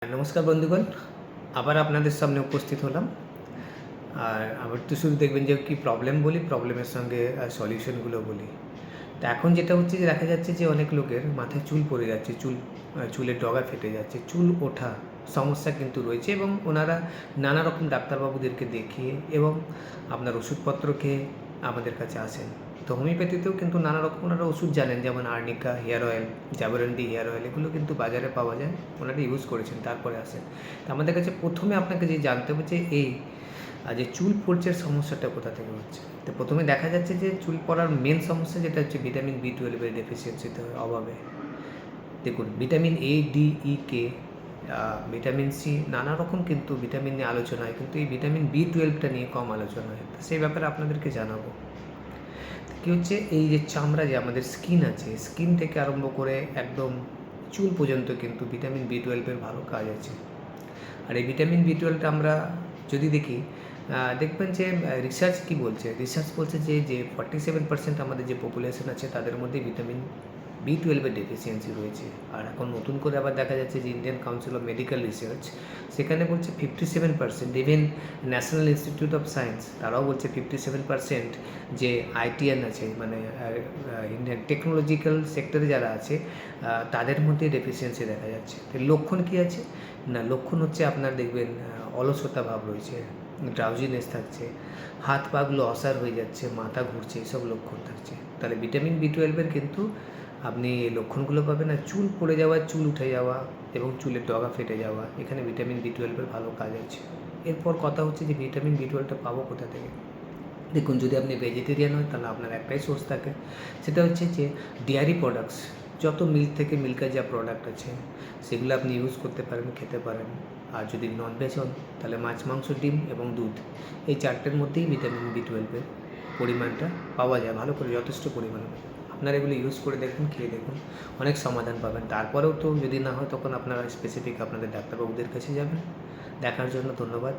নমস্কার বন্ধুগণ, আবার আপনাদের সামনে উপস্থিত হলাম। আর আবার তো শুধু দেখবেন যে কী প্রবলেম বলি, প্রবলেমের সঙ্গে সলিউশনগুলো বলি। তো এখন যেটা হচ্ছে যে দেখা যাচ্ছে যে অনেক লোকের মাথায় চুল পড়ে যাচ্ছে, চুলের ডগা ফেটে যাচ্ছে, চুল ওঠা সমস্যা কিন্তু রয়েছে এবং ওনারা নানা রকম ডাক্তারবাবুদেরকে দেখিয়ে এবং আপনার ওষুধপত্র খেয়ে আমাদের কাছে আসেন। তো হোমিওপ্যাথিতেও কিন্তু নানা রকম ওনারা ওষুধ জানেন, যেমন arnica hair oil, jaborandi hair oil, এগুলো কিন্তু বাজারে পাওয়া যায়, ওনারা ইউজ করেছেন তারপরে আসেন। তো আমাদের কাছে প্রথমে আপনাকে যে জানতে হবে যে যে চুল পড়ছে সমস্যাটা কোথা থেকে হচ্ছে। তো প্রথমে দেখা যাচ্ছে যে চুল পড়ার মেন সমস্যা যেটা হচ্ছে ভিটামিন B12 ডেফিসিয়েন্সিতে অভাবে। দেখুন, vitamin A, D, E, K, vitamin C, নানা রকম কিন্তু ভিটামিন নিয়ে আলোচনা হয়, কিন্তু এই ভিটামিন B12টা নিয়ে কম আলোচনা হয়। তো সেই ব্যাপারে আপনাদেরকে জানাবো। কী হচ্ছে, এই যে চামড়া, যে আমাদের স্কিন আছে, স্কিন থেকে আরম্ভ করে একদম চুল পর্যন্ত কিন্তু ভিটামিন B12 ভালো কাজ আছে। আর এই ভিটামিন B12টা আমরা যদি দেখি, দেখবেন যে রিসার্চ কী বলছে, রিসার্চ বলছে যে 47% আমাদের যে পপুলেশন আছে তাদের মধ্যে ভিটামিন B12 ডেফিসিয়েন্সি রয়েছে। আর এখন নতুন করে আবার দেখা যাচ্ছে যে Indian council of medical research, সেখানে বলছে 57%। Even national institute of science, তারাও বলছে 57% যে আইটিএন আছে, মানে ইন্ডিয়ান টেকনোলজিক্যাল সেক্টরে যারা আছে তাদের মধ্যে ডেফিসিয়েন্সি দেখা যাচ্ছে। লক্ষণ কী আছে না, লক্ষণ হচ্ছে আপনার দেখবেন অলসতা ভাব রয়েছে, ড্রাউজিনেস থাকছে, হাত পাগুলো অসাড় হয়ে যাচ্ছে, মাথা ঘুরছে, এসব লক্ষণ থাকছে। তাহলে ভিটামিন B12 কিন্তু আপনি এই লক্ষণগুলো পাবেন। আর চুল পড়ে যাওয়া, চুল উঠে যাওয়া এবং চুলের ডগা ফেটে যাওয়া, এখানে ভিটামিন B12 ভালো কাজ আছে। এরপর কথা হচ্ছে যে ভিটামিন B12টা পাবো কোথা থেকে। দেখুন, যদি আপনি ভেজিটেরিয়ান হয় তাহলে আপনার একটাই সোর্স থাকে, সেটা হচ্ছে যে ডেয়ারি প্রোডাক্টস, যত মিল্ক থেকে মিল্কের যা প্রোডাক্ট আছে সেগুলো আপনি ইউজ করতে পারেন, খেতে পারেন। আর যদি ননভেজ হন তাহলে মাছ, মাংস, ডিম এবং দুধ, এই চারটের মধ্যেই ভিটামিন B12 পরিমাণটা পাওয়া যায় ভালো করে, যথেষ্ট পরিমাণে। আপনারা এগুলো ইউজ করে দেখুন, খেয়ে দেখুন, অনেক সমাধান পাবেন। তারপরেও তো যদি না হয় তখন আপনারা স্পেসিফিক আপনাদের ডাক্তারবাবুদের কাছে যাবেন। দেখার জন্য ধন্যবাদ।